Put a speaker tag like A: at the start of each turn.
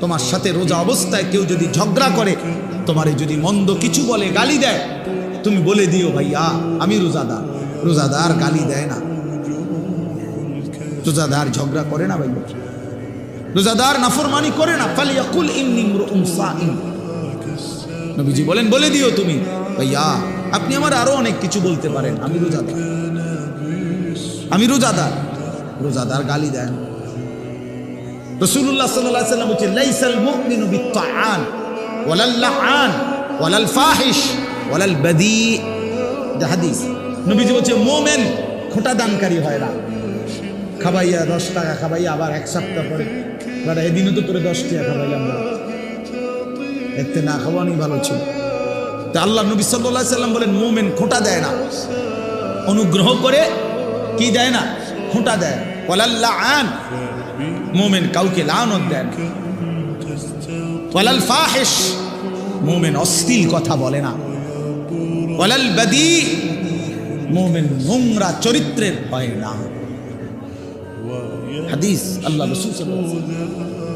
A: তোমার সাথে রোজা অবস্থায় কেউ যদি ঝগড়া করে, তোমারে যদি মন্দ কিছু বলে, গালি দেয়, তুমি বলে দিও ভাইয়া আমি রোজাদার। রোজাদার গালি দেয় না, রোজাদার ঝগড়া করে না ভাইয়া, রোজাদার নাফরমানি করে না। ফালিয়াকুল ইন্নী ইমরুউন সাইম, নবীজি বলেন বলে দিও তুমি ভাইয়া আপনি আমার আরো অনেক কিছু বলতে পারেন, আমি রোজাদার, আমি রোজাদার। রোজাদার গালি দেয় না। রাসূলুল্লাহ সাল্লাল্লাহু আলাইহি ওয়াসাল্লাম বলেছেন লাইসাল মুমিনু বিত্তাআন ওয়ালাল লাআন ওয়ালাল ফাহিশ ওয়ালাল বাদী, এটা হাদিস। নবীজি বলেছেন মুমিন খোঁটা দানকারী হয় না, খাবাইয়া 10 টাকা খাবাইয়া আবার এক সপ্তাহ পরে দাদা এদিনও তো তোরে 10 টাকা খাবাইলাম না, এতে না খাওয়ানি ভালো ছিল। তা আল্লাহ নবী সাল্লাল্লাহু আলাইহি ওয়াসাল্লাম বলেন মুমিন খোঁটা দেয় না, অনুগ্রহ করে কি দেয় না, খোঁটা দেয়। ওয়ালাল লাআন, মুমিন কাউকে লানত দেয় না। ওয়ালাল ফাহিশ, মুমিন অশ্লীল কথা বলে না। ওয়ালাল বাদী, মুমিন নোংরা চরিত্রের হয় না। হাদিস আল্লাহ রাসূল সাল্লাল্লাহু আলাইহি ওয়াসাল্লাম।